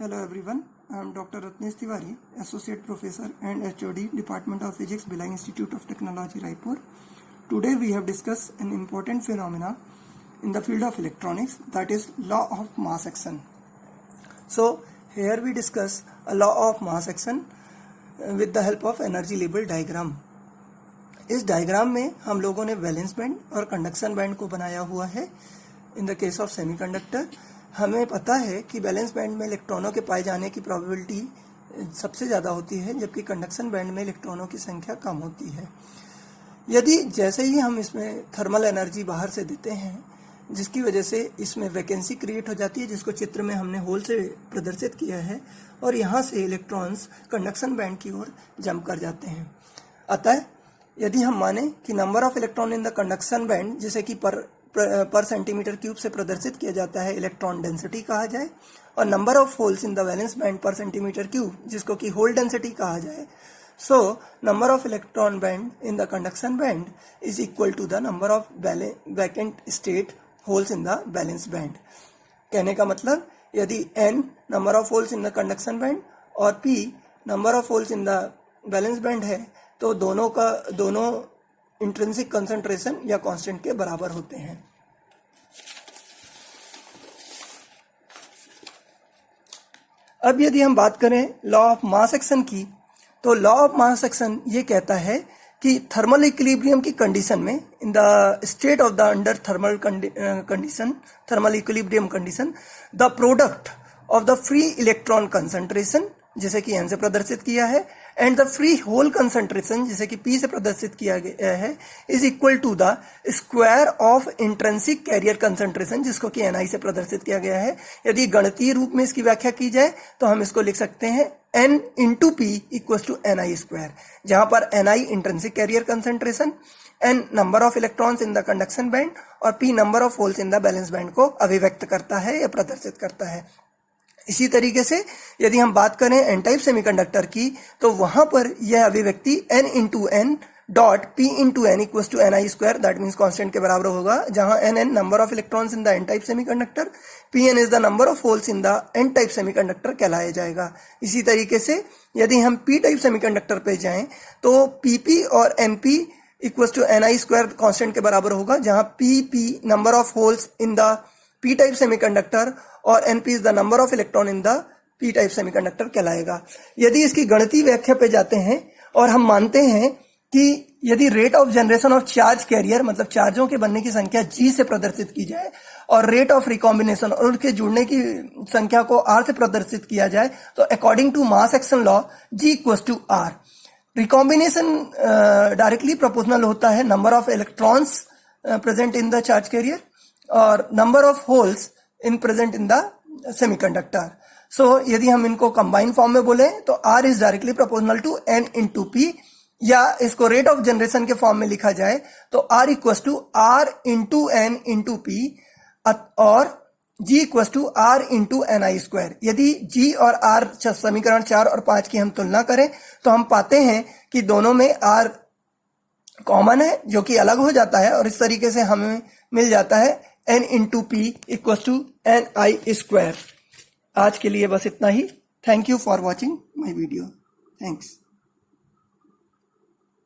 Hello everyone, I am Dr. Ratnesh Tiwari, Associate Professor and HOD, Department of Physics, Bhilai Institute of Technology, Raipur. Today we have discussed an important phenomena in the field of electronics, that is law of mass action. So here we discuss a law of mass action with the help of energy label diagram. इस diagram में हम लोगों ने valence band और conduction band को बनाया हुआ है. In the case of semiconductor हमें पता है कि वैलेंस बैंड में इलेक्ट्रॉनों के पाए जाने की प्रोबेबिलिटी सबसे ज़्यादा होती है, जबकि कंडक्शन बैंड में इलेक्ट्रॉनों की संख्या कम होती है. यदि जैसे ही हम इसमें थर्मल एनर्जी बाहर से देते हैं, जिसकी वजह से इसमें वैकेंसी क्रिएट हो जाती है, जिसको चित्र में हमने होल से प्रदर्शित किया है, और यहाँ से इलेक्ट्रॉन्स कंडक्शन बैंड की ओर जंप कर जाते हैं. अतः यदि हम माने कि number of electron in the conduction band, जिसे कि पर सेंटीमीटर क्यूब से प्रदर्शित किया जाता है, इलेक्ट्रॉन डेंसिटी कहा जाए, और number of holes in the valence band per centimetre cube, जिसको कि होल डेंसिटी कहा जाए, so number of electron band in the conduction band is equal to the number of vacant state holes in the valence band. कहने का मतलब, यदि n number of holes in the conduction band और p number of holes in the valence band है, तो दोनों intrinsic concentration या constant के बराबर होते हैं. अब यदि हम बात करें लॉ ऑफ मास एक्शन की, तो लॉ ऑफ मास एक्शन ये कहता है कि थर्मल इक्विलिब्रियम की कंडीशन में, in the state of the under thermal equilibrium condition, the product of the free electron concentration, जिसे कि n से प्रदर्शित किया है, and the free hole concentration, जिसे कि p से प्रदर्शित किया गया है, is equal to the square of intrinsic carrier concentration, जिसको कि ni से प्रदर्शित किया गया है. यदि गणितीय रूप में इसकी व्याख्या की जाए तो हम इसको लिख सकते हैं n into p equal to ni square, जहां पर ni intrinsic carrier concentration, n number of electrons in the conduction band और p number of holes in the valence band को अभिव्यक्त करता है या प्रदर्शित करता है. इसी तरीके से यदि हम बात करें एन टाइप सेमीकंडक्टर की, तो वहां पर यह अभिव्यक्ति n into n dot p into n equal to ni square, that means constant के बराबर होगा, जहां n number of electrons in the n type semiconductor, pn is the number of holes in the n type semiconductor कहलाया जाएगा. इसी तरीके से यदि हम p टाइप सेमीकंडक्टर पे जाएं, तो pp और mp equal to ni square constant के बराबर होगा, जहां pp number of holes in the p type semiconductor और np is the number of electron in the p type semiconductor कहलाएगा. यदि इसकी गणितीय व्याख्या पे जाते हैं और हम मानते हैं कि यदि rate of generation of charge carrier, मतलब चार्जों के बनने की संख्या g से प्रदर्शित की जाए, और रेट ऑफ रिकॉम्बिनेशन और उनके जुड़ने की संख्या को r से प्रदर्शित किया जाए, तो according to mass action law g equals to r. Recombination directly proportional होता है number of electrons present in the charge carrier और number of holes in present in the semiconductor. So यदि हम इनको कंबाइन फॉर्म में बोले तो r is directly proportional to n into p, या इसको रेट ऑफ जनरेशन के फॉर्म में लिखा जाए तो r equals to r into n into p और g equals to r into ni square. यदि g और r समीकरण 4 और 5 की हम तुलना करें तो हम पाते हैं कि दोनों में r कॉमन है, जो कि अलग हो जाता है, और इस तरीके से हमें मिल जाता है n into p equals to ni square. आज के लिए बस इतना ही. Thank you for watching my video. Thanks.